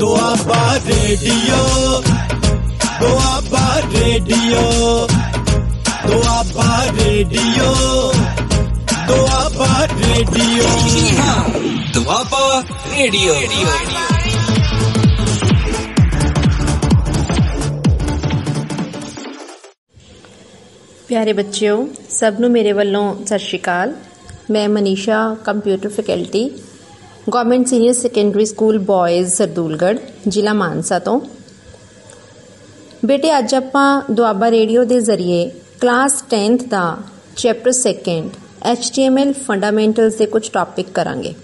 Doaba radio Doaba radio Doaba radio Doaba radio Doaba radio. प्यारे बच्चों, सब नूं मेरे वालों सत श्री अकाल। मैं Manisha, computer faculty, government senior secondary school boys Sardulgarh, जिला मानसा तो। बेटे अज आपां दुआबा रेडियो के जरिए क्लास 10th का चैप्टर 2 HTML फंडामेंटल्स के कुछ टॉपिक करांगे।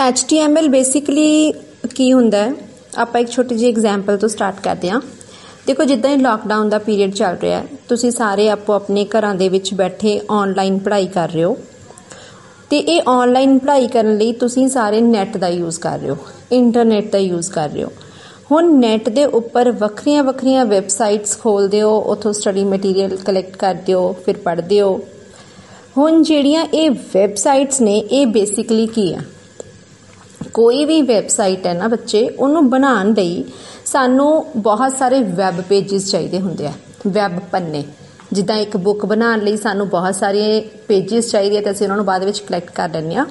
HTML बेसिकली की हुंदा है, आपां एक छोटी जी एग्जाम्पल तो स्टार्ट करते हैं। देखो जिद्दां ही लॉकडाउन का पीरियड चल रहा है, तुसीं सारे आपो अपने घरां दे विच बैठे ऑनलाइन पढ़ाई कर रहे हो, तो ये ऑनलाइन पढ़ाई करने लई तुसीं सारे नैट का यूज़ कर रहे हो, इंटरनेट का यूज़ कर रहे हो। हुण नैट दे उपर वक्रियां वक्रियां वैबसाइट्स खोलदे हो, उत्थों स्टडी मटीरियल कलैक्ट करदे हो, फिर पढ़दे हो। हुण जिहड़ियां ये वैबसाइट्स ने, ये बेसिकली की है, कोई भी वैबसाइट है ना बच्चे, उन्होंने बनाने लई सानू बहुत सारे वैब पेजिस चाहिए होंगे है, वैब पन्ने। जिद्दां एक बुक बनाने लई सानू बहुत सारे पेजिस चाहिए, तो असीं उन्हां नूं बाद विच कलैक्ट कर लैंदे आ।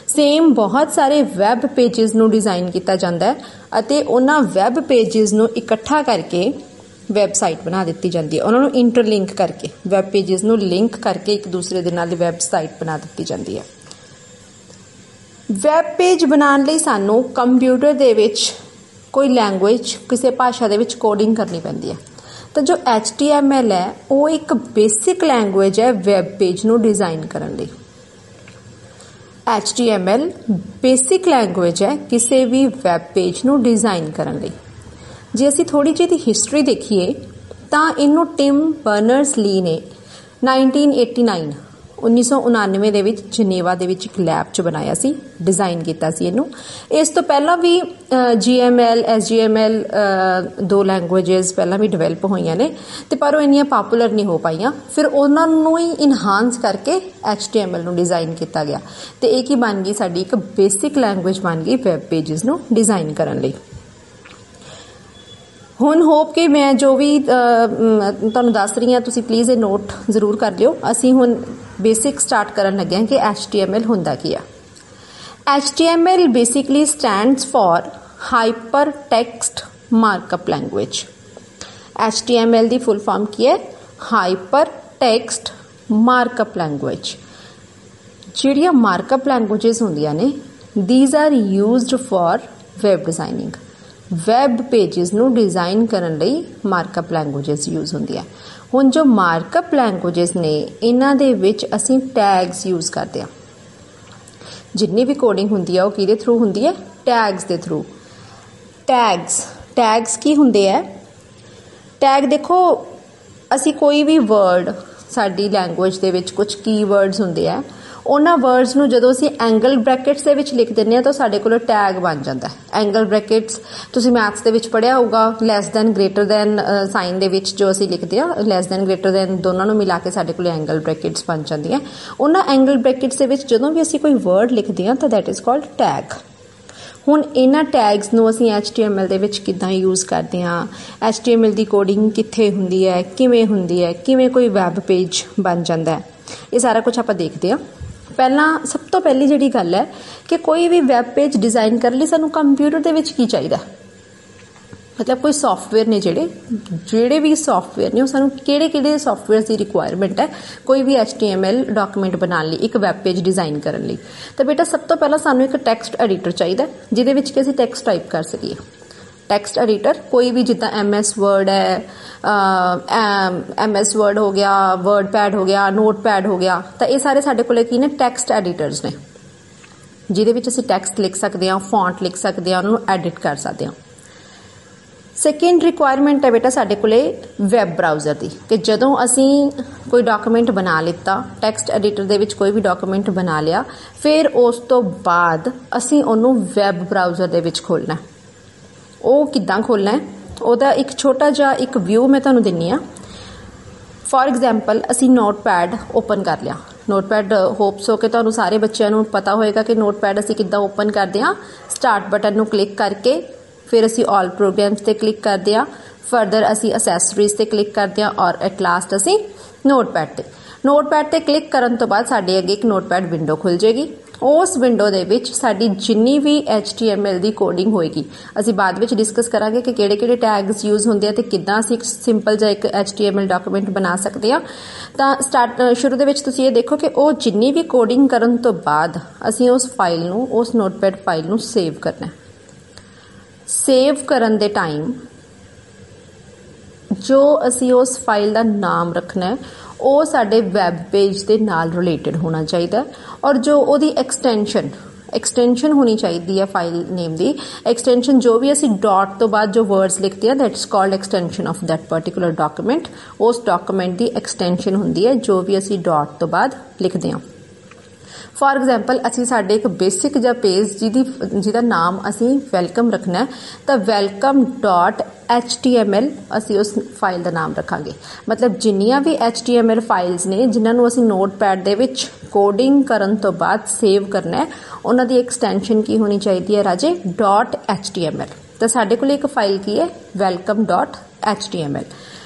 सेम बहुत सारे वैब पेजिस नूं डिज़ाइन किया जाता है अते उन्हां वैब पेजिस नूं इकट्ठा करके वैबसाइट बना दी जाती है। उन्हां नूं इंटरलिंक करके वैब पेजिस नूं लिंक करके एक दूसरे दे नाल वैबसाइट बना दी जाती है। वैब पेज बनाने लई सानू कंप्यूटर दे विच कोई लैंगुएज, किसी भाषा दे विच कोडिंग करनी पैंदी है। तो जो HTML है वो एक बेसिक लैंगुएज है वैब पेज नूं डिज़ाइन करन लई। HTML बेसिक लैंगुएज है किसी भी वैब पेज नूं डिज़ाइन करन लई। जे असीं थोड़ी जी दी हिस्टरी देखीए तां इनू टिम बर्नर्स-ली ने 1999 ਦੇ ਵਿੱਚ ਜਨੇਵਾ ਦੇ ਵਿੱਚ ਇੱਕ ਲੈਬ 'ਚ ਬਣਾਇਆ ਸੀ, डिज़ाइन किया सी इनू। इस तो पहला भी GML SGML दो लैंगुएजेस पहला भी डिवेलप हुई ने, तो पर वो इन्नियां पॉपुलर नहीं हो पाईयां। फिर उन्होंने ही इनहांस करके HTML नू डिज़ाइन किया गया, तो एक ही बन गई साडी एक बेसिक लैंगुएज बन गई वैब पेजिस नू डिज़ाइन करन लई। हुण होप कि मैं जो भी तुहानूं दस रही हाँ, तुसीं प्लीज़ ये नोट जरूर कर लिओ। असीं हुण बेसिक स्टार्ट करन लगे हैं कि HTML हुंदा की है। HTML basically stands for hyper text markup language. HTML दी फुल फॉर्म की है? Hyper text markup language. जिहड़ियां मार्कअप लैंगुएजेस हुंदियां ने, these are used for web designing. Web pages नू डिज़ाइन करन लई मार्कअप लैंगुएजेस यूज़ होंदियां। हुण जो मार्कअप लैंगुएजेस ने, इन्हां दे विच असीं टैग्स यूज़ करदे हां। जिन्नी भी कोडिंग हुंदी है वो किहदे थ्रू हुंदी है? टैग्स दे थ्रू। टैग्स की हुंदे है? टैग देखो, असीं कोई भी वर्ड साडी लैंगुएज दे विच कुछ कीवर्ड्स हुंदे है, उन्हां वर्ड्स नूं जदों असीं एंगल ब्रैकेट्स दे विच लिख दिंदे हां तो साडे कोल टैग बन जांदा है। एंगल ब्रैकेट्स तुसीं मैथ्स दे विच पढ़िया होगा, less than greater than sign दे विच जो असीं लिखदे हां, लैस दैन ग्रेटर दैन दोनों नूं मिला के साडे कोल एंगल ब्रैकेट्स बन जांदियां। उन्हां एंगल ब्रैकेट्स दे विच जदों भी असीं कोई वर्ड लिखदे हां तां दैट इज़ कॉल्ड टैग। हुण इन्हां टैग्स नूं असीं HTML दे विच किद्दां यूज़ करदे हां, HTML दी कोडिंग कित्थे हुंदी है, किवें हुंदी है, किवें कोई वैब पेज बन जांदा है, ये सारा कुछ आपां देखदे हां। पहला सब तो पहली जिहड़ी गल है कि कोई भी वैब पेज डिज़ाइन करने लई सानूं कंप्यूटर दे विच की चाहिदा, मतलब कोई सॉफ्टवेयर ने जिहड़े भी सॉफ्टवेयर ने, सानूं किहड़े सॉफ्टवेयर की रिक्वायरमेंट है कोई भी HTML डॉक्यूमेंट बनाने लई, एक वैब पेज डिज़ाइन करने लई। तो बेटा सब तो पहला सानूं एक टैक्सट एडिटर चाहिदा जिहदे विच कि असीं टैक्सट टाइप कर सकीए। टैक्सट एडिटर कोई भी, जिद्दां MS वर्ड है, MS वर्ड हो गया, वर्ड पैड हो गया, नोट पैड हो गया, तो ये सारे साडे कोल की ने टैक्सट एडिटर्स ने, जिहदे विच असीं टैक्सट लिख सकते हैं, फॉन्ट लिख सकते हैं, उन्होंने एडिट कर सकते हैं। सैकेंड रिक्वायरमेंट है बेटा साडे कोले वैब ब्राउज़र की, कि जदों असीं कोई डॉक्यूमेंट बना लिता, टैक्सट एडिटर दे विच कोई भी डॉक्यूमेंट बना लिया, फिर उस तो बाद असीं उहनूं वैब ब्राउज़र दे विच खोलना है। वो किद्दां खोलना है, ਉਹਦਾ एक छोटा जिहा व्यू मैं तुहानूं दिन्नी आ। फॉर एग्जाम्पल असी नोट पैड ओपन कर लिया, ਨੋਟਪੈਡ ਹੋਪਸ ਹੋ ਕਿ ਤੁਹਾਨੂੰ ਸਾਰੇ ਬੱਚਿਆਂ ਨੂੰ ਪਤਾ ਹੋਏਗਾ ਕਿ ਨੋਟਪੈਡ ਅਸੀਂ ਕਿੱਦਾਂ ਓਪਨ ਕਰਦੇ ਹਾਂ। ਸਟਾਰਟ ਬਟਨ ਨੂੰ ਕਲਿੱਕ ਕਰਕੇ ਫਿਰ ਅਸੀਂ ਆਲ ਪ੍ਰੋਗਰਾਮਸ ਤੇ ਕਲਿੱਕ ਕਰਦੇ ਹਾਂ, ਫਰਦਰ ਅਸੀਂ ਅਸੈਸਰੀਜ਼ ਤੇ ਕਲਿੱਕ ਕਰਦੇ ਹਾਂ ਔਰ ਐਟ ਲਾਸਟ ਅਸੀਂ ਨੋਟਪੈਡ ਤੇ ਕਲਿੱਕ ਕਰਨ ਤੋਂ ਬਾਅਦ ਸਾਡੇ ਅੱਗੇ ਇੱਕ ਨੋਟਪੈਡ ਵਿੰਡੋ ਖੁੱਲ ਜਾਏਗੀ। ਉਸ ਵਿੰਡੋ ਦੇ ਵਿੱਚ ਸਾਡੀ ਜਿੰਨੀ ਵੀ HTML ਦੀ ਕੋਡਿੰਗ ਹੋਏਗੀ, ਅਸੀਂ ਬਾਅਦ ਵਿੱਚ ਡਿਸਕਸ ਕਰਾਂਗੇ ਕਿ ਕਿਹੜੇ ਟੈਗਸ ਯੂਜ਼ ਹੁੰਦੇ ਆ ਤੇ ਕਿੱਦਾਂ ਅਸੀਂ ਇੱਕ ਸਿੰਪਲ ਜਿਹਾ ਇੱਕ HTML ਡਾਕੂਮੈਂਟ ਬਣਾ ਸਕਦੇ ਹਾਂ। ਤਾਂ ਸ਼ੁਰੂ ਦੇ ਵਿੱਚ ਤੁਸੀਂ ਇਹ ਦੇਖੋ ਕਿ ਉਹ ਜਿੰਨੀ ਵੀ ਕੋਡਿੰਗ ਕਰਨ ਤੋਂ ਬਾਅਦ ਅਸੀਂ ਉਸ ਫਾਈਲ ਨੂੰ, ਉਸ ਨੋਟਪੈਡ ਫਾਈਲ ਨੂੰ ਸੇਵ ਕਰਨਾ ਹੈ। ਸੇਵ ਕਰਨ ਦੇ ਟਾਈਮ ਜੋ ਅਸੀਂ ਉਸ ਫਾਈਲ ਦਾ ਨਾਮ ਰੱਖਣਾ ਹੈ ਉਹ ਸਾਡੇ ਵੈਬ ਪੇਜ ਦੇ ਨਾਲ ਰਿਲੇਟਡ ਹੋਣਾ ਚਾਹੀਦਾ ਔਰ ਜੋ ਉਹਦੀ ਐਕਸਟੈਂਸ਼ਨ ਹੋਣੀ ਚਾਹੀਦੀ ਹੈ ਫਾਈਲ ਨੇਮ ਦੀ ਐਕਸਟੈਂਸ਼ਨ ਜੋ ਵੀ ਅਸੀਂ ਡਾਟ ਤੋਂ ਬਾਅਦ ਜੋ ਵਰਡਸ ਲਿਖਦੇ ਹਾਂ that's called extension of that particular document. ਉਸ ਡਾਕੂਮੈਂਟ ਦੀ ਐਕਸਟੈਂਸ਼ਨ ਹੁੰਦੀ ਹੈ ਜੋ ਵੀ ਅਸੀਂ ਡਾਟ ਤੋਂ ਬਾਅਦ ਲਿਖਦੇ ਹਾਂ। ਫॉर एग्जाम्पल ਅਸੀਂ ਸਾਡੇ ਇੱਕ ਬੇਸਿਕ ਜਿਹਾ ਪੇਜ ਜਿਹਦਾ ਨਾਮ ਅਸੀਂ ਵੈਲਕਮ ਰੱਖਣਾ ਹੈ ਤਾਂ welcome.html ਅਸੀਂ ਉਸ ਫਾਈਲ ਦਾ ਨਾਮ ਰੱਖਾਂਗੇ। ਮਤਲਬ ਜਿੰਨੀਆਂ ਵੀ HTML ਫਾਈਲਸ ਨੇ ਜਿਨ੍ਹਾਂ ਨੂੰ ਅਸੀਂ ਨੋਟਪੈਡ ਦੇ ਵਿੱਚ ਕੋਡਿੰਗ ਕਰਨ ਤੋਂ ਬਾਅਦ ਸੇਵ ਕਰਨਾ ਹੈ ਉਹਨਾਂ ਦੀ ਐਕਸਟੈਂਸ਼ਨ ਕੀ ਹੋਣੀ ਚਾਹੀਦੀ ਹੈ ਰਾਜੇ .html। ਤਾਂ ਸਾਡੇ ਕੋਲ ਇੱਕ ਫਾਈਲ ਕੀ ਹੈ welcome.html।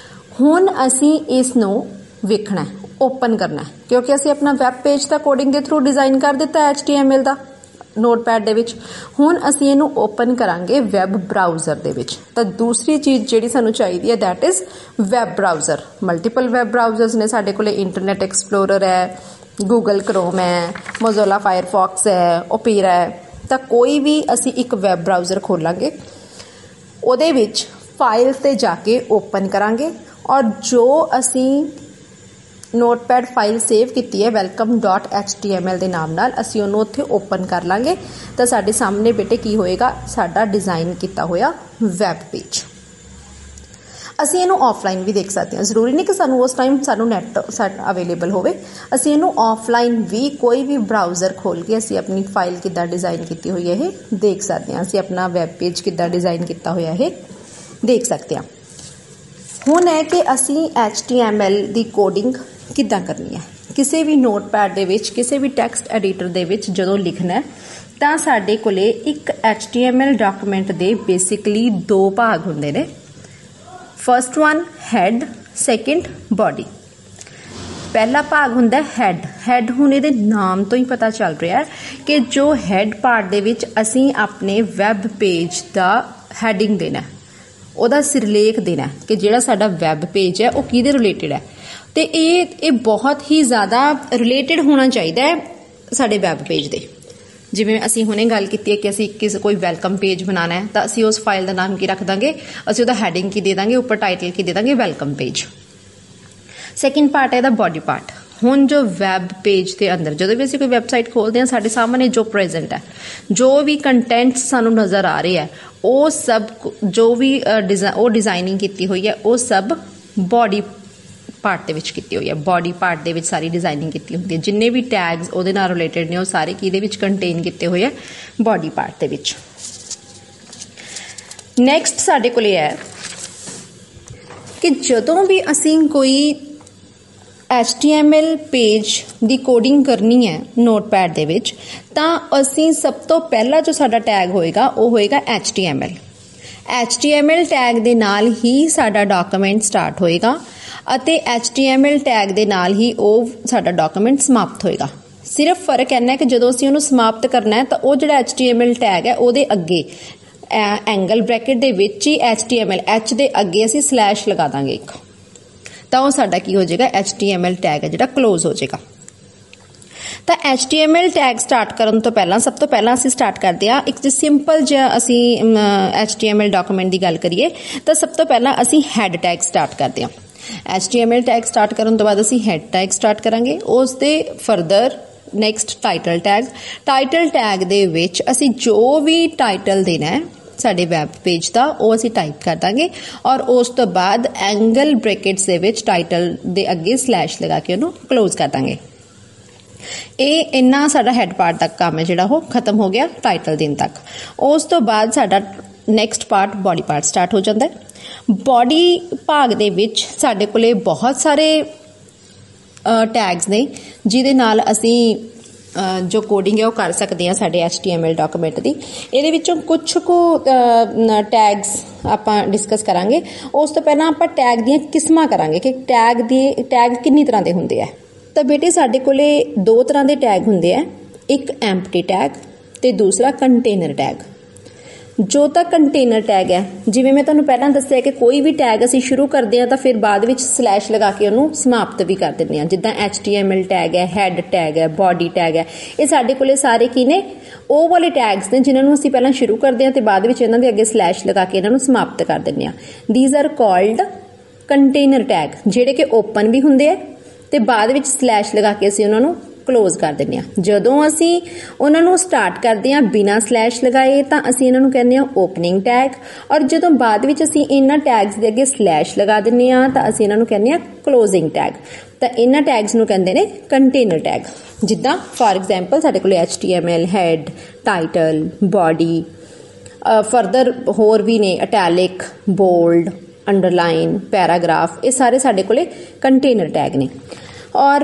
ਹੁਣ ਅਸੀਂ ਇਸ ਨੂੰ ਵੇਖਣਾ ਹੈ, ਓਪਨ ਕਰਨਾ ਹੈ ਕਿਉਂਕਿ ਅਸੀਂ ਆਪਣਾ ਵੈਬ ਪੇਜ ਤਾਂ ਕੋਡਿੰਗ ਦੇ ਥਰੂ ਡਿਜ਼ਾਈਨ ਕਰ ਦਿੱਤਾ HTML ਦਾ ਨੋਟਪੈਡ ਦੇ ਵਿੱਚ। ਹੁਣ ਅਸੀਂ ਇਹਨੂੰ ਓਪਨ ਕਰਾਂਗੇ ਵੈਬ ਬਰਾਊਜ਼ਰ ਦੇ ਵਿੱਚ। ਤਾਂ ਦੂਸਰੀ ਚੀਜ਼ ਜਿਹੜੀ ਸਾਨੂੰ ਚਾਹੀਦੀ ਹੈ that is web browser. Multiple web browsers ਨੇ ਸਾਡੇ ਕੋਲੇ, ਇੰਟਰਨੈਟ ਐਕਸਪਲੋਰਰ ਹੈ, ਗੂਗਲ ਕਰੋਮ ਹੈ, ਮੋਜ਼ੋਲਾ ਫਾਇਰਫੌਕਸ ਹੈ, ਓਪੇਰਾ ਹੈ। ਤਾਂ ਕੋਈ ਵੀ ਅਸੀਂ ਇੱਕ ਵੈਬ ਬਰਾਊਜ਼ਰ ਖੋਲਾਂਗੇ, ਉਹਦੇ ਵਿੱਚ ਫਾਈਲ ਤੇ ਜਾ ਕੇ ਓਪਨ ਕਰਾਂਗੇ ਔਰ ਜੋ ਅਸੀਂ ਨੋਟਪੈਡ ਫਾਈਲ ਸੇਵ ਕੀਤੀ ਹੈ welcome.html ਦੇ ਨਾਮ ਨਾਲ ਅਸੀਂ ਉਹਨੂੰ ਉੱਥੇ ਓਪਨ ਕਰ ਲਾਂਗੇ ਤਾਂ ਸਾਡੇ ਸਾਹਮਣੇ ਬੇਟੇ ਕੀ ਹੋਏਗਾ ਸਾਡਾ ਡਿਜ਼ਾਈਨ ਕੀਤਾ ਹੋਇਆ ਵੈਬ ਪੇਜ। ਅਸੀਂ ਇਹਨੂੰ ਆਫਲਾਈਨ ਵੀ ਦੇਖ ਸਕਦੇ ਹਾਂ, ਜ਼ਰੂਰੀ ਨਹੀਂ ਕਿ ਸਾਨੂੰ ਉਸ ਟਾਈਮ ਸਾਨੂੰ ਨੈਟ ਅਵੇਲੇਬਲ ਹੋਵੇ। ਅਸੀਂ ਇਹਨੂੰ ਆਫਲਾਈਨ ਵੀ ਕੋਈ ਵੀ ਬਰਾਊਜ਼ਰ ਖੋਲ ਕੇ ਅਸੀਂ ਆਪਣੀ ਫਾਈਲ ਕਿੱਦਾਂ ਡਿਜ਼ਾਈਨ ਕੀਤੀ ਹੋਈ ਹੈ ਇਹ ਦੇਖ ਸਕਦੇ ਹਾਂ। ਅਸੀਂ ਆਪਣਾ ਵੈਬ ਪੇਜ ਕਿੱਦਾਂ ਡਿਜ਼ਾਈਨ ਕੀਤਾ ਹੋਇਆ ਇਹ ਦੇਖ ਸਕਦੇ ਹਾਂ। ਹੁਣ ਹੈ ਕਿ ਅਸੀਂ HTML ਦੀ ਕੋਡਿੰਗ ਕਿੱਦਾਂ ਕਰਨੀ ਹੈ। ਕਿਸੇ ਵੀ ਨੋਟਪੈਡ ਦੇ ਵਿੱਚ, ਕਿਸੇ ਵੀ ਟੈਕਸਟ ਐਡੀਟਰ ਦੇ ਵਿੱਚ ਜਦੋਂ ਲਿਖਣਾ ਹੈ ਤਾਂ ਸਾਡੇ ਕੋਲੇ ਇੱਕ HTML ਡਾਕੂਮੈਂਟ ਦੇ ਬੇਸਿਕਲੀ ਦੋ ਭਾਗ ਹੁੰਦੇ ਨੇ। First one head, second body. ਪਹਿਲਾ ਭਾਗ ਹੁੰਦਾ ਹੈਡ ਹੁਣ ਇਹਦੇ ਨਾਮ ਤੋਂ ਹੀ ਪਤਾ ਚੱਲ ਰਿਹਾ ਹੈ ਕਿ ਜੋ ਹੈਡ ਪਾਰਟ ਦੇ ਵਿੱਚ ਅਸੀਂ ਆਪਣੇ ਵੈਬ ਪੇਜ ਦਾ ਹੈਡਿੰਗ ਦੇਣਾ, ਉਹਦਾ ਸਿਰਲੇਖ ਦੇਣਾ ਕਿ ਜਿਹੜਾ ਸਾਡਾ ਵੈਬ ਪੇਜ ਹੈ ਉਹ ਕਿਹਦੇ ਰਿਲੇਟਡ ਹੈ। ਤੇ ਇਹ ਬਹੁਤ ਹੀ ਜ਼ਿਆਦਾ ਰਿਲੇਟਡ ਹੋਣਾ ਚਾਹੀਦਾ ਹੈ ਸਾਡੇ ਵੈਬ ਪੇਜ ਦੇ। ਜਿਵੇਂ ਅਸੀਂ ਹੁਣੇ ਗੱਲ ਕੀਤੀ ਹੈ ਕਿ ਅਸੀਂ ਕੋਈ ਵੈਲਕਮ ਪੇਜ ਬਣਾਉਣਾ ਹੈ ਤਾਂ ਅਸੀਂ ਉਸ ਫਾਈਲ ਦਾ ਨਾਮ ਕੀ ਰੱਖ ਦਾਂਗੇ, ਅਸੀਂ ਉਹਦਾ ਹੈਡਿੰਗ ਕੀ ਦੇ ਦਾਂਗੇ, ਉੱਪਰ ਟਾਈਟਲ ਕੀ ਦੇ ਦਾਂਗੇ, ਵੈਲਕਮ ਪੇਜ। ਸੈਕਿੰਡ ਪਾਰਟ ਹੈ ਇਹਦਾ ਬੋਡੀ ਪਾਰਟ। ਹੁਣ ਜੋ ਵੈਬ ਪੇਜ ਦੇ ਅੰਦਰ ਜਦੋਂ ਵੀ ਅਸੀਂ ਕੋਈ ਵੈਬਸਾਈਟ ਖੋਲਦੇ ਹਾਂ ਸਾਡੇ ਸਾਹਮਣੇ ਜੋ ਪ੍ਰੈਜ਼ੈਂਟ ਹੈ, ਜੋ ਵੀ ਕੰਟੈਂਟ ਸਾਨੂੰ ਨਜ਼ਰ ਆ ਰਿਹਾ ਹੈ ਉਹ ਸਭ ਜੋ ਵੀ ਉਹ ਡਿਜ਼ਾਈਨਿੰਗ ਕੀਤੀ ਹੋਈ ਹੈ ਉਹ ਸਭ ਬੋਡੀ ਪਾਰਟ ਦੇ ਵਿੱਚ ਕੀਤੀ ਹੋਈ ਹੈ। ਬੋਡੀ ਪਾਰਟ ਦੇ ਵਿੱਚ ਸਾਰੀ ਡਿਜ਼ਾਈਨਿੰਗ ਕੀਤੀ ਹੁੰਦੀ ਹੈ। ਜਿੰਨੇ ਵੀ ਟੈਗਸ ਉਹਦੇ ਨਾਲ ਰਿਲੇਟਡ ਨੇ ਉਹ ਸਾਰੇ ਕਿਹਦੇ ਵਿੱਚ ਕੰਟੇਨ ਕੀਤੇ ਹੋਏ ਹੈ ਬੋਡੀ ਪਾਰਟ ਦੇ ਵਿੱਚ। ਨੈਕਸਟ ਸਾਡੇ ਕੋਲ ਇਹ ਹੈ ਕਿ ਜਦੋਂ ਵੀ ਅਸੀਂ ਕੋਈ HTML ਪੇਜ ਦੀ ਕੋਡਿੰਗ ਕਰਨੀ ਹੈ ਨੋਟਪੈਡ ਦੇ ਵਿੱਚ ਤਾਂ ਅਸੀਂ ਸਭ ਤੋਂ ਪਹਿਲਾ ਜੋ ਸਾਡਾ ਟੈਗ ਹੋਏਗਾ ਉਹ ਹੋਏਗਾ HTML ਟੈਗ ਦੇ ਨਾਲ ਹੀ ਸਾਡਾ ਡਾਕੂਮੈਂਟ ਸਟਾਰਟ ਹੋਏਗਾ ਅਤੇ HTML ਟੈਗ ਦੇ ਨਾਲ ਹੀ ਉਹ ਸਾਡਾ ਡਾਕੂਮੈਂਟ ਸਮਾਪਤ ਹੋਏਗਾ। ਸਿਰਫ ਫਰਕ ਇੰਨਾ ਹੈ ਕਿ ਜਦੋਂ ਅਸੀਂ ਉਹਨੂੰ ਸਮਾਪਤ ਕਰਨਾ ਹੈ ਤਾਂ ਉਹ ਜਿਹੜਾ HTML ਟੈਗ ਹੈ ਉਹਦੇ ਅੱਗੇ ਐਂਗਲ ਬ੍ਰੈਕਟ ਦੇ ਵਿੱਚ ਹੀ HTML H ਦੇ ਅੱਗੇ ਅਸੀਂ ਸਲੈਸ਼ ਲਗਾ ਦਾਂਗੇ ਇੱਕ, ਤਾਂ ਉਹ ਸਾਡਾ ਕੀ ਹੋ ਜਾਏਗਾ HTML ਟੈਗ ਹੈ ਜਿਹੜਾ ਕਲੋਜ਼ ਹੋ ਜਾਏਗਾ। ਤਾਂ HTML ਟੈਗ ਸਟਾਰਟ ਕਰਨ ਤੋਂ ਪਹਿਲਾਂ ਸਭ ਤੋਂ ਪਹਿਲਾਂ ਅਸੀਂ ਸਟਾਰਟ ਕਰਦੇ ਹਾਂ ਇੱਕ ਸਿੰਪਲ ਜਿਹਾ ਅਸੀਂ HTML ਡਾਕੂਮੈਂਟ ਦੀ ਗੱਲ ਕਰੀਏ ਤਾਂ ਸਭ ਤੋਂ ਪਹਿਲਾਂ ਅਸੀਂ ਹੈਡ ਟੈਗ ਸਟਾਰਟ ਕਰਦੇ ਹਾਂ। HTML ਟੈਗ ਸਟਾਰਟ ਕਰਨ ਤੋਂ ਬਾਅਦ ਅਸੀਂ ਹੈਡ ਟੈਗ ਸਟਾਰਟ ਕਰਾਂਗੇ। ਉਸ ਦੇ ਫਰਦਰ ਨੈਕਸਟ ਟਾਈਟਲ ਟੈਗ ਦੇ ਵਿੱਚ ਅਸੀਂ ਜੋ ਵੀ ਟਾਈਟਲ ਦੇਣਾ ਹੈ ਸਾਡੇ ਵੈਬ ਪੇਜ ਦਾ ਉਹ ਅਸੀਂ ਟਾਈਪ ਕਰ ਦਾਂਗੇ ਔਰ ਉਸ ਤੋਂ ਬਾਅਦ ਐਂਗਲ ਬ੍ਰੈਕਟਸ ਦੇ ਵਿੱਚ ਟਾਈਟਲ ਦੇ ਅੱਗੇ ਸਲੈਸ਼ ਲਗਾ ਕੇ ਉਹਨੂੰ ਕਲੋਜ਼ ਕਰ ਦਾਂਗੇ। ਇਹ ਇੰਨਾ ਸਾਡਾ ਹੈਡ ਪਾਰਟ ਤੱਕ ਕੰਮ ਹੈ ਜਿਹੜਾ ਉਹ ਖਤਮ ਹੋ ਗਿਆ ਟਾਈਟਲ ਦੇਣ ਤੱਕ। ਉਸ ਤੋਂ ਬਾਅਦ ਸਾਡਾ next part body part start ਹੋ ਜਾਂਦਾ ਹੈ। ਬੋਡੀ ਭਾਗ ਦੇ ਵਿੱਚ ਸਾਡੇ ਕੋਲੇ ਬਹੁਤ ਸਾਰੇ ਟੈਗਸ ਨੇ ਜਿਹਦੇ ਨਾਲ ਅਸੀਂ जो कोडिंग है वो कर सकते हैं साडे HTML डॉक्यूमेंट दी। ਇਹਦੇ ਵਿੱਚੋਂ ਕੁਝ ਕੁ टैग्स ਆਪਾਂ डिस्कस करांगे। उस तो पहला ਆਪਾਂ टैग ਦੀਆਂ किस्मां करांगे कि टैग किन्नी तरह ਦੇ ਹੁੰਦੇ ਆ। ਤਾਂ ਬੇਟੇ ਸਾਡੇ ਕੋਲੇ ਦੋ ਤਰ੍ਹਾਂ ਦੇ टैग ਹੁੰਦੇ ਆ, ਇੱਕ एम्प्टी टैग ਤੇ दूसरा कंटेनर टैग। जो तो कंटेनर टैग है, जिवें मैं तुहानूं पहलां दस्सिआ कि कोई भी टैग असीं शुरू करदे हां तां फिर बाद विच स्लैश लगा के उहनूं समाप्त भी कर दिंदे हां। जिद्दां HTML टैग है, हैड टैग है, बॉडी टैग है, ये साडे कोले सारे की ने ਉਹ वाले टैग्स ने जिन्हां नूं असीं पहलां शुरू करदे हां ते बाद विच इन्हां दे अगे स्लैश लगा के इन्हां नूं समाप्त कर दिंदे हां। These are called container tag, जिहड़े कि ओपन भी हुंदे आ ते बाद विच स्लैश लगा के असीं उहनां नूं क्लोज कर दिंदे हां। जदों असीं उहनां नूं स्टार्ट करदे हां बिना स्लैश लगाए तां असीं इन्हां नूं कहंदे हां ओपनिंग टैग, और जदों बाद विच असीं इन्हां टैग्स दे अगे स्लैश लगा दिंदे हां तां असीं इन्हां नूं कहंदे हां क्लोजिंग टैग। तां इन्हां टैग्स नूं कहंदे ने कंटेनर टैग। जिद्दां फॉर एग्जाम्पल साडे कोल HTML, had, title, body, further होर भी ने इटैलिक, बोल्ड, अंडरलाइन, पैराग्राफ, ये सारे साडे कोले कंटेनर टैग ने। और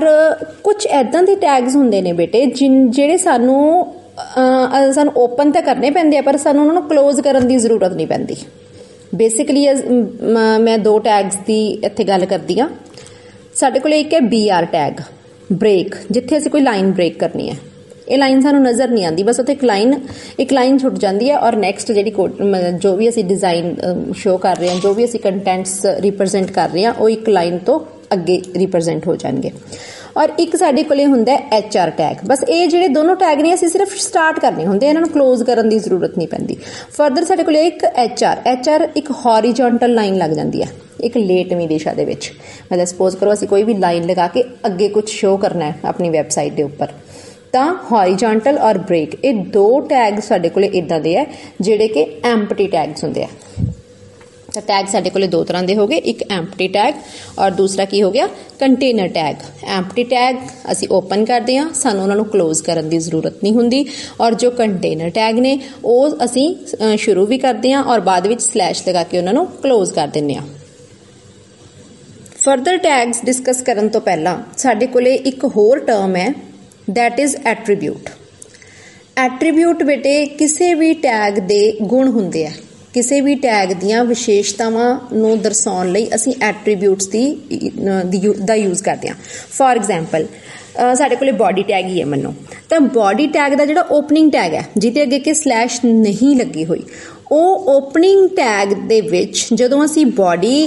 कुछ ऐदां दे टैग्स हुंदे ने बेटे ਜਿਹੜੇ ਸਾਨੂੰ ओपन तो करने पैंदे आ पर ਸਾਨੂੰ ਉਹਨਾਂ ਨੂੰ क्लोज करन दी जरूरत नहीं पैंदी। बेसिकली मैं दो टैग्स की इत्थे गल करदी आ। साडे कोल एक है BR टैग, ब्रेक, जिथे असीं कोई लाइन ब्रेक करनी है। ये लाइन सानू नज़र नहीं आती, बस उत्थे एक लाइन छुट जाती है और नैक्सट जी जो भी असीं डिज़ाइन शो कर रहे हैं, जो भी असीं कंटेंट्स रिप्रजेंट कर रहे हैं, वो एक लाइन तो अगे रिप्रजेंट हो जाएंगे। और एक साडे कोले हुंदा है HR टैग। बस ये जिहड़े दोनों टैग ने असीं सिर्फ स्टार्ट करने हुंदे, इन्हां नूं क्लोज करन दी जरूरत नहीं पैंदी। फरदर साडे कोले एक HR एक हॉरिजॉन्टल लाइन लग जाती है, एक लेटवीं दिशा दे विच। मतलब सपोज करो असीं कोई भी लाइन लगा के अगे कुछ शो करना है अपनी वैबसाइट के उपर, तां हॉरिजॉन्टल और ब्रेक ये दो टैग साडे कोले इदां दे है जिहड़े कि एम्प्टी टैग्स हुंदे आ। तो टैग साडे कोले दो तरह के हो गए, एक एम्प्टी टैग और दूसरा की हो गया कंटेनर टैग। एम्प्टी टैग असी ओपन करते हैं, सानू उन्हां नूं क्लोज करन दी जरूरत नहीं हुंदी, और जो कंटेनर टैग ने वो असी शुरू भी करते हैं और बाद विच स्लैश लगा के उन्हां नूं क्लोज कर दिंदे हां। फरदर टैग्स डिस्कस करन तो पहला साडे कोले एक होर टर्म है, दैट इज़ एट्रीब्यूट। एट्रीब्यूट बेटे किसी भी टैग दे गुण हुंदे आ, किसी भी टैग दियां विशेषतावां नूं दर्शाउण लई असीं एट्रीब्यूट्स दा यूज़ करते हैं। फॉर एग्जाम्पल साडे कोले बॉडी टैग ही है मन्नो, तो बॉडी टैग दा जिहड़ा ओपनिंग टैग है जिहदे अगे कि स्लैश नहीं लगी हुई, ਉਹ ओपनिंग टैग दे विच जदों असीं बॉडी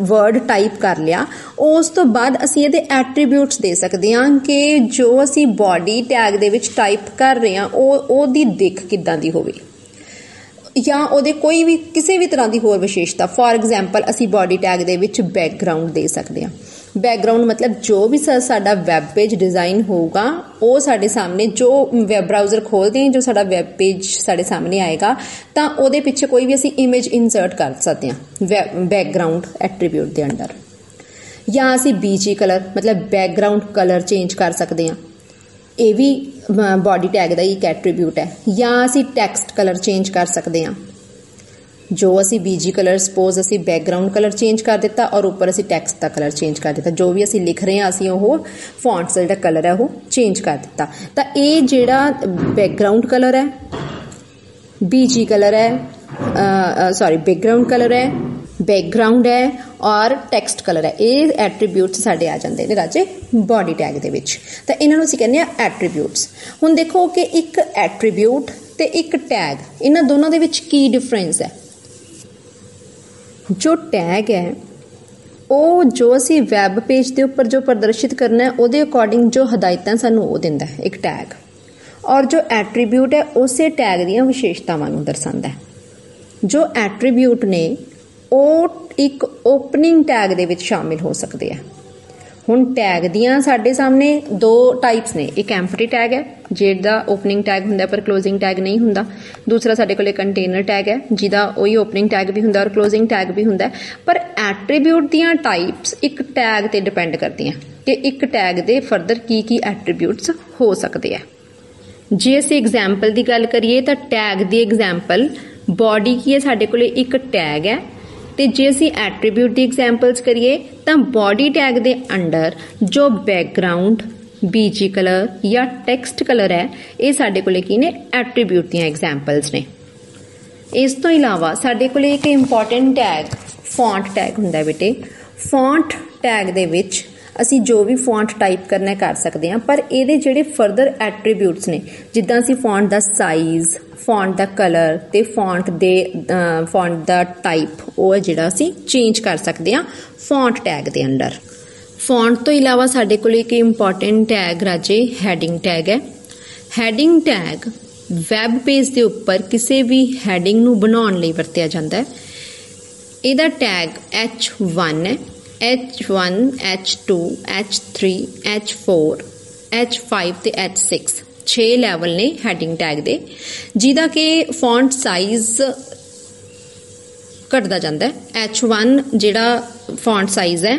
वर्ड टाइप कर लिया, उस तो बाद असीं इहदे एट्रीब्यूट्स दे सकते हैं कि जो असीं body tag they which type कर रहे हैं ओहदी दिख किदां दी होवे, या ਉਹਦੇ कोई भी किसी भी तरह की होर विशेषता। फॉर एग्जाम्पल असी बॉडी टैग दे विच बैकग्राउंड दे सकते हैं। बैकग्राउंड मतलब जो भी साडा वैब पेज डिज़ाइन होगा वो साडे सामने, जो वैब ब्राउज़र खोलते हैं, जो साडा वैब पेज साडे सामने आएगा, तो ਉਹਦੇ पिछे कोई भी असी इमेज इंसर्ट कर सकते हैं बैकग्राउंड एट्रीब्यूट के अंडर। या असी BG कलर मतलब बैकग्राउंड कलर चेंज कर सकते हैं, ये भी बॉडी टैग का एक एट्रीब्यूट है। या असी टैक्सट कलर चेंज कर सकते हैं, जो असी BG कलर सपोज असी बैकग्राउंड कलर चेंज कर दिता और ऊपर असी टैक्सट का कलर चेंज कर दिता, जो भी असी लिख रहे हैं असी वो फॉन्ट्स का जिहड़ा कलर है वो चेंज कर दिता। तो ये जिहड़ा बैकग्राउंड कलर है, BG कलर है, बैकग्राउंड कलर है, बैकग्राउंड है और टैक्सट कलर है, ये एट्रीब्यूट्स साडे आ जाते हैं राजे बॉडी टैग दे विच। तो इन्हां नूं असीं कहने आ एट्रीब्यूट्स। हुण देखो कि एक एट्रीब्यूट ते एक टैग, इन्हां दोनों दे विच की डिफरेंस है। जो टैग है वो जो असी वैब पेज के उपर जो प्रदर्शित करना है उहदे अकॉर्डिंग जो हदायतां सानूं वो दिंदा है एक टैग, और जो एट्रीब्यूट है उसे टैग दीयां विशेषतावां नूं दर्शांदा है। जो एट्रीब्यूट ने वो एक ओपनिंग टैग दे विच शामिल हो सकते हैं। हुण टैग दियां साडे सामने दो टाइप्स ने, एक एम्प्टी टैग है जिहदा ओपनिंग टैग हुंदा पर क्लोजिंग टैग नहीं हुंदा, दूसरा साडे कोले कंटेनर टैग है जिहदा वही ओपनिंग टैग भी हुंदा और क्लोजिंग टैग भी हुंदा। पर एट्रीब्यूट दियां टाइप्स एक टैग ते डिपेंड करदियां कि एक टैग दे फरदर की एट्रीब्यूट्स हो सकते हैं। जे असीं एग्जाम्पल की गल करिए तो टैग की एग्जाम्पल बॉडी की है, साडे कोले एक टैग है, तो जे असीं एट्रीब्यूट की एग्जाम्पल्स करिए तो बॉडी टैग के अंडर जो बैकग्राउंड बीजी कलर या टेक्स्ट कलर है, ये साडे कोले की ने एट्रीब्यूट दी एग्जाम्पल्स ने। इस तो इलावा साडे कोले एक इंपॉर्टेंट टैग फॉन्ट टैग हुंदा है बेटे। फॉन्ट टैग दे विच ਅਸੀਂ जो भी फॉन्ट टाइप करना कर सकते हैं, पर ये जिहड़े फरदर एट्रीब्यूट्स ने, जिद्दां असीं फॉन्ट दा साइज़, फॉन्ट दा कलर ते फॉन्ट दा टाइप वो जिहड़ा असीं चेंज कर सकते हैं फॉन्ट टैग दे अंडर। फॉन्ट तो इलावा साडे कोल एक इंपॉर्टेंट टैग राजे हैडिंग टैग है। हैडिंग टैग वैब पेज के उपर किसी भी हैडिंग नूं बनाउण लई वरतिया जांदा है। इहदा टैग H1 है। H1, H2, H3, H4, H5 ते H6 6 लैवल ने हैडिंग टैग दे, जिहदा कि फॉन्ट साइज घटदा जांदा है। H1 जिहड़ा फॉन्ट साइज है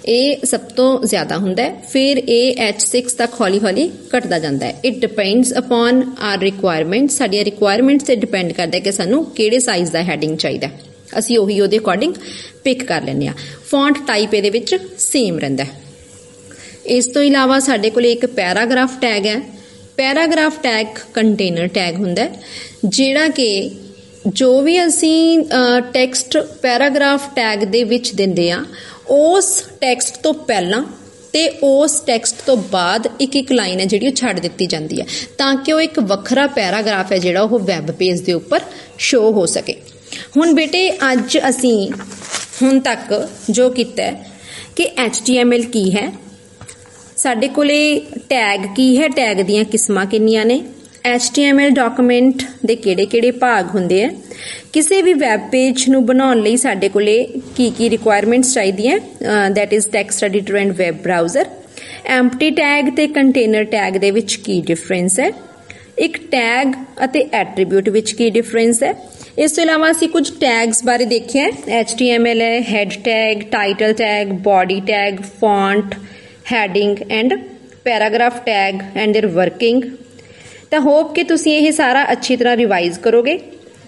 ये सब तो ज्यादा हुंदा है, फिर ये H6 तक हौली हौली घटदा जांदा है। It depends upon our requirement, साडियां रिक्वायरमेंट्स ते डिपेंड करदा है कि सानू किहड़े साइज दा हैडिंग चाहिदा, ਅਸੀਂ ਉਹੀ ਉਹਦੇ ਅਕॉर्डिंग ਪਿਕ ਕਰ ਲੈਂਦੇ ਆ। ਫੌਂਟ ਟਾਈਪ ਇਹਦੇ ਵਿੱਚ ਸੇਮ ਰਹਿੰਦਾ ਹੈ। ਇਸ ਤੋਂ ਇਲਾਵਾ ਸਾਡੇ ਕੋਲ ਇੱਕ ਪੈਰਾਗ੍ਰਾਫ ਟੈਗ ਹੈ। ਪੈਰਾਗ੍ਰਾਫ ਟੈਗ ਕੰਟੇਨਰ ਟੈਗ ਹੁੰਦਾ ਹੈ, ਜਿਹੜਾ ਕਿ ਜੋ ਵੀ ਅਸੀਂ ਟੈਕਸਟ ਪੈਰਾਗ੍ਰਾਫ ਟੈਗ ਦੇ ਵਿੱਚ ਦਿੰਦੇ ਆ, ਉਸ ਟੈਕਸਟ ਤੋਂ ਪਹਿਲਾਂ ਤੇ ਉਸ ਟੈਕਸਟ ਤੋਂ ਬਾਅਦ ਇੱਕ ਇੱਕ ਲਾਈਨ ਹੈ ਜਿਹੜੀ ਉਹ ਛੱਡ ਦਿੱਤੀ ਜਾਂਦੀ ਹੈ, ਤਾਂ ਕਿ ਉਹ ਇੱਕ ਵੱਖਰਾ ਪੈਰਾਗ੍ਰਾਫ ਹੈ ਜਿਹੜਾ ਉਹ ਵੈਬ ਪੇਜ ਦੇ ਉੱਪਰ ਸ਼ੋ ਹੋ ਸਕੇ। ਹੁਣ ਬੇਟੇ ਅੱਜ ਅਸੀਂ ਹੁਣ ਤੱਕ ਜੋ ਕੀਤਾ ਕਿ HTML ਕੀ ਹੈ, ਸਾਡੇ ਕੋਲੇ ਟੈਗ ਕੀ ਹੈ, ਟੈਗ ਦੀਆਂ ਕਿਸਮਾਂ ਕਿੰਨੀਆਂ ਨੇ, HTML ਡਾਕੂਮੈਂਟ ਦੇ ਕਿਹੜੇ-ਕਿਹੜੇ ਭਾਗ ਹੁੰਦੇ ਆ, ਕਿਸੇ ਵੀ ਵੈਬ ਪੇਜ ਨੂੰ ਬਣਾਉਣ ਲਈ ਸਾਡੇ ਕੋਲੇ ਕੀ ਰਿਕੁਆਇਰਮੈਂਟਸ ਚਾਹੀਦੀਆਂ, that is text editor end web browser. Empty tag ਤੇ ਕੰਟੇਨਰ ਟੈਗ ਦੇ ਵਿੱਚ ਕੀ ਡਿਫਰੈਂਸ ਹੈ, ਇੱਕ ਟੈਗ ਅਤੇ ਐਟਰੀਬਿਊਟ ਵਿੱਚ ਕੀ ਡਿਫਰੈਂਸ ਹੈ। ਇਸ ਤੋਂ ਇਲਾਵਾ ਅਸੀਂ ਕੁਝ ਟੈਗਸ ਬਾਰੇ ਦੇਖਿਆ। HTML ਹੈ, head tag, title tag, body tag, font, heading and paragraph tag and there working. ਤਾਂ ਹੋਪ ਕਿ ਤੁਸੀਂ ਇਹ ਸਾਰਾ ਅੱਛੀ ਤਰ੍ਹਾਂ ਰਿਵਾਈਜ਼ ਕਰੋਗੇ,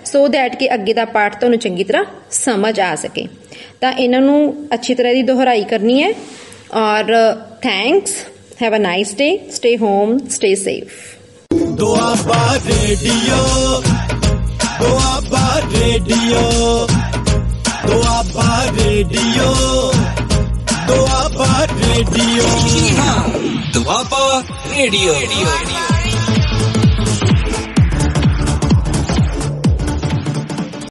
ਸੋ ਦੈਟ ਕਿ ਅੱਗੇ ਦਾ ਪਾਰਟ ਤੁਹਾਨੂੰ ਚੰਗੀ ਤਰ੍ਹਾਂ ਸਮਝ ਆ ਸਕੇ। ਤਾਂ ਇਹਨਾਂ ਨੂੰ ਅੱਛੀ ਤਰ੍ਹਾਂ ਦੀ ਦੁਹਰਾਈ ਕਰਨੀ ਹੈ। ਔਰ thanks, have a nice day, stay home, stay safe. Doaba radio, Doaba radio, Doaba radio, Doaba radio, Doaba radio.